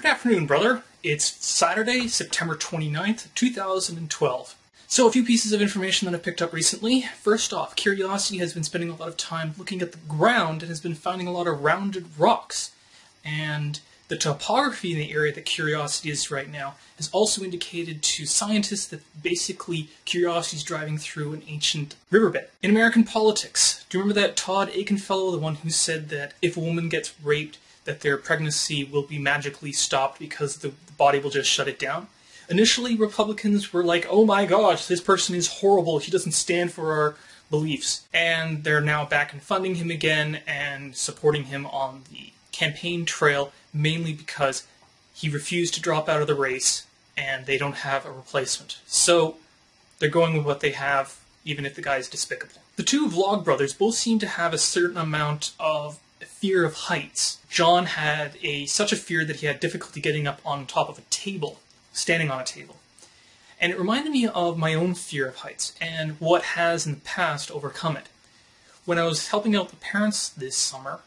Good afternoon, brother. It's Saturday, September 29th, 2012. So a few pieces of information that I picked up recently. First off, Curiosity has been spending a lot of time looking at the ground and has been finding a lot of rounded rocks. And the topography in the area that Curiosity is right now has also indicated to scientists that basically Curiosity is driving through an ancient riverbed. In American politics, do you remember that Todd Akin fellow, the one who said that if a woman gets raped, that their pregnancy will be magically stopped because the body will just shut it down? Initially, Republicans were like, oh my gosh, this person is horrible, he doesn't stand for our beliefs. And they're now back and funding him again and supporting him on the campaign trail, mainly because he refused to drop out of the race and they don't have a replacement. So they're going with what they have, even if the guy is despicable. The two Vlogbrothers both seem to have a certain amount of fear of heights. John had such a fear that he had difficulty getting up on top of a table, standing on a table. And it reminded me of my own fear of heights and what has in the past overcome it. When I was helping out the parents this summer,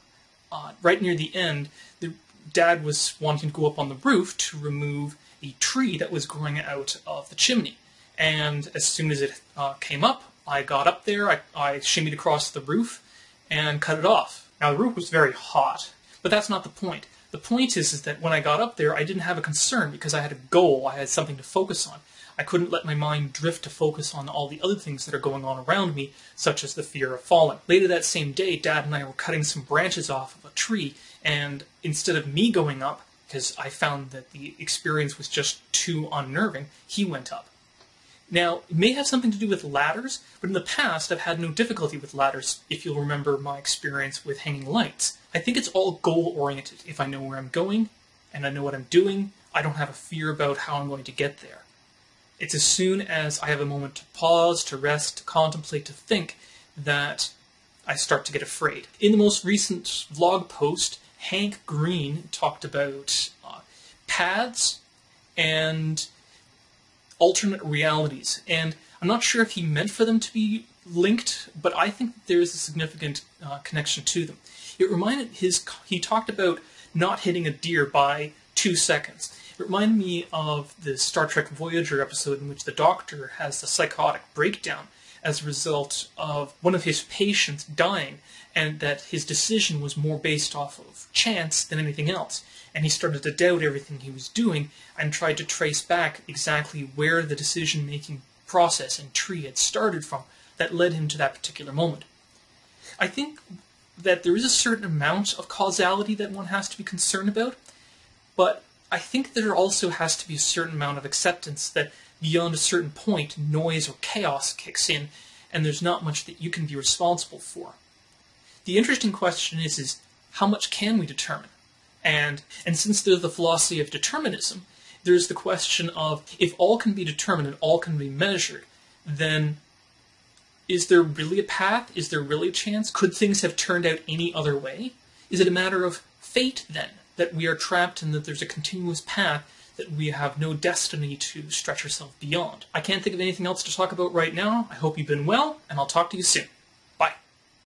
right near the end, the dad was wanting to go up on the roof to remove a tree that was growing out of the chimney. And as soon as it came up, I got up there, I shimmied across the roof and cut it off. Now, the roof was very hot, but that's not the point. The point is that when I got up there, I didn't have a concern because I had a goal, I had something to focus on. I couldn't let my mind drift to focus on all the other things that are going on around me, such as the fear of falling. Later that same day, Dad and I were cutting some branches off of a tree, and instead of me going up, because I found that the experience was just too unnerving, he went up. Now, it may have something to do with ladders, but in the past I've had no difficulty with ladders, if you'll remember my experience with hanging lights. I think it's all goal-oriented. If I know where I'm going, and I know what I'm doing, I don't have a fear about how I'm going to get there. It's as soon as I have a moment to pause, to rest, to contemplate, to think, that I start to get afraid. In the most recent vlog post, Hank Green talked about paths and alternate realities, and I'm not sure if he meant for them to be linked, but I think there is a significant connection to them. It reminded he talked about not hitting a deer by 2 seconds. It reminded me of the Star Trek Voyager episode in which the Doctor has the psychotic breakdown as a result of one of his patients dying, and that his decision was more based off of chance than anything else. And he started to doubt everything he was doing and tried to trace back exactly where the decision-making process and tree had started from that led him to that particular moment. I think that there is a certain amount of causality that one has to be concerned about, but I think there also has to be a certain amount of acceptance that beyond a certain point, noise or chaos kicks in, and there's not much that you can be responsible for. The interesting question is how much can we determine? And since there's the philosophy of determinism, there's the question of, if all can be determined and all can be measured, then is there really a path? Is there really a chance? Could things have turned out any other way? Is it a matter of fate, then, that we are trapped and that there's a continuous path that we have no destiny to stretch ourselves beyond? I can't think of anything else to talk about right now. I hope you've been well, and I'll talk to you soon.